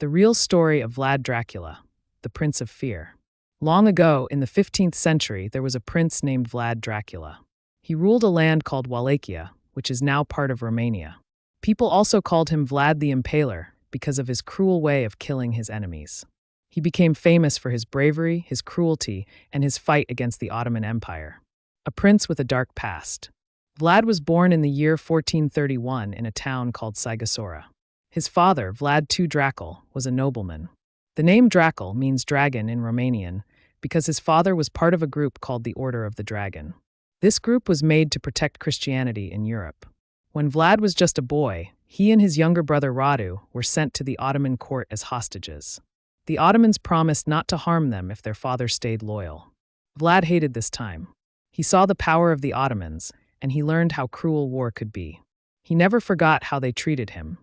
the real story of Vlad Dracula, the Prince of Fear. Long ago, in the 15th century, there was a prince named Vlad Dracula. He ruled a land called Wallachia, which is now part of Romania. People also called him Vlad the Impaler because of his cruel way of killing his enemies. He became famous for his bravery, his cruelty, and his fight against the Ottoman Empire. A prince with a dark past. Vlad was born in the year 1431 in a town called Sighisoara. His father, Vlad II Dracul, was a nobleman. The name Dracul means dragon in Romanian because his father was part of a group called the Order of the Dragon. This group was made to protect Christianity in Europe. When Vlad was just a boy, he and his younger brother Radu were sent to the Ottoman court as hostages. The Ottomans promised not to harm them if their father stayed loyal. Vlad hated this time. He saw the power of the Ottomans, and he learned how cruel war could be. He never forgot how they treated him,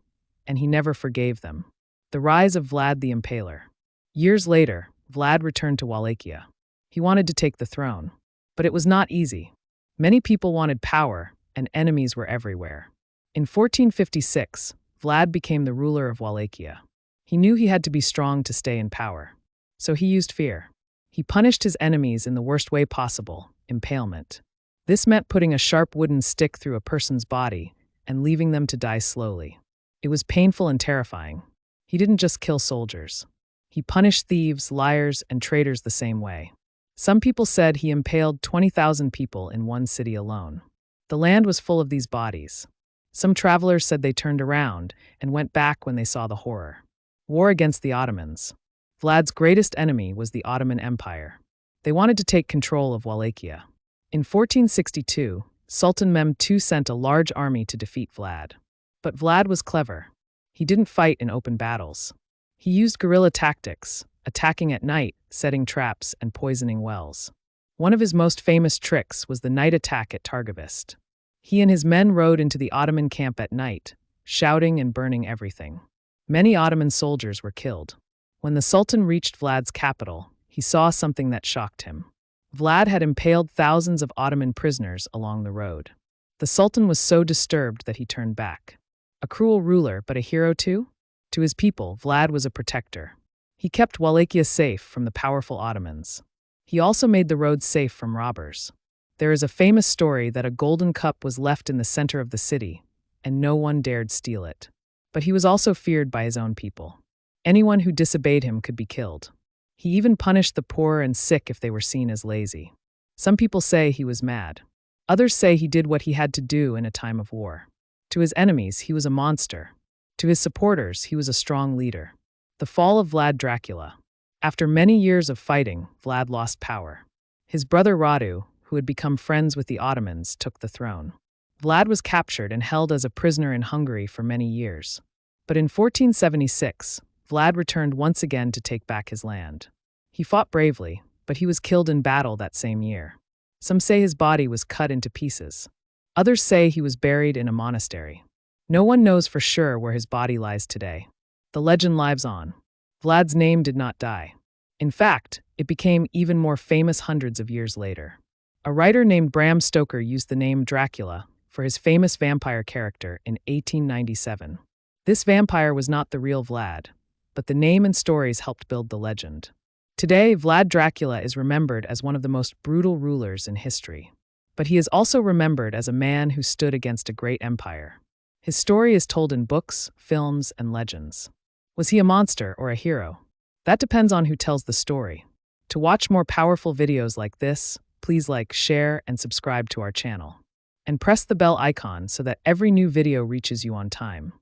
and he never forgave them. The rise of Vlad the Impaler. Years later, Vlad returned to Wallachia. He wanted to take the throne, but it was not easy. Many people wanted power, and enemies were everywhere. In 1456, Vlad became the ruler of Wallachia. He knew he had to be strong to stay in power, so he used fear. He punished his enemies in the worst way possible, impalement. This meant putting a sharp wooden stick through a person's body and leaving them to die slowly. It was painful and terrifying. He didn't just kill soldiers. He punished thieves, liars, and traitors the same way. Some people said he impaled 20,000 people in one city alone. The land was full of these bodies. Some travelers said they turned around and went back when they saw the horror. War against the Ottomans. Vlad's greatest enemy was the Ottoman Empire. They wanted to take control of Wallachia. In 1462, Sultan Mehmed II sent a large army to defeat Vlad. But Vlad was clever. He didn't fight in open battles. He used guerrilla tactics, attacking at night, setting traps, and poisoning wells. One of his most famous tricks was the night attack at Targovist. He and his men rode into the Ottoman camp at night, shouting and burning everything. Many Ottoman soldiers were killed. When the Sultan reached Vlad's capital, he saw something that shocked him. Vlad had impaled thousands of Ottoman prisoners along the road. The Sultan was so disturbed that he turned back. A cruel ruler, but a hero too? To his people, Vlad was a protector. He kept Wallachia safe from the powerful Ottomans. He also made the roads safe from robbers. There is a famous story that a golden cup was left in the center of the city, and no one dared steal it. But he was also feared by his own people. Anyone who disobeyed him could be killed. He even punished the poor and sick if they were seen as lazy. Some people say he was mad. Others say he did what he had to do in a time of war. To his enemies, he was a monster. To his supporters, he was a strong leader. The fall of Vlad Dracula. After many years of fighting, Vlad lost power. His brother Radu, who had become friends with the Ottomans, took the throne. Vlad was captured and held as a prisoner in Hungary for many years. But in 1476, Vlad returned once again to take back his land. He fought bravely, but he was killed in battle that same year. Some say his body was cut into pieces. Others say he was buried in a monastery. No one knows for sure where his body lies today. The legend lives on. Vlad's name did not die. In fact, it became even more famous hundreds of years later. A writer named Bram Stoker used the name Dracula for his famous vampire character in 1897. This vampire was not the real Vlad, but the name and stories helped build the legend. Today, Vlad Dracula is remembered as one of the most brutal rulers in history. But he is also remembered as a man who stood against a great empire. His story is told in books, films, and legends. Was he a monster or a hero? That depends on who tells the story. To watch more powerful videos like this, please like, share, and subscribe to our channel. And press the bell icon so that every new video reaches you on time.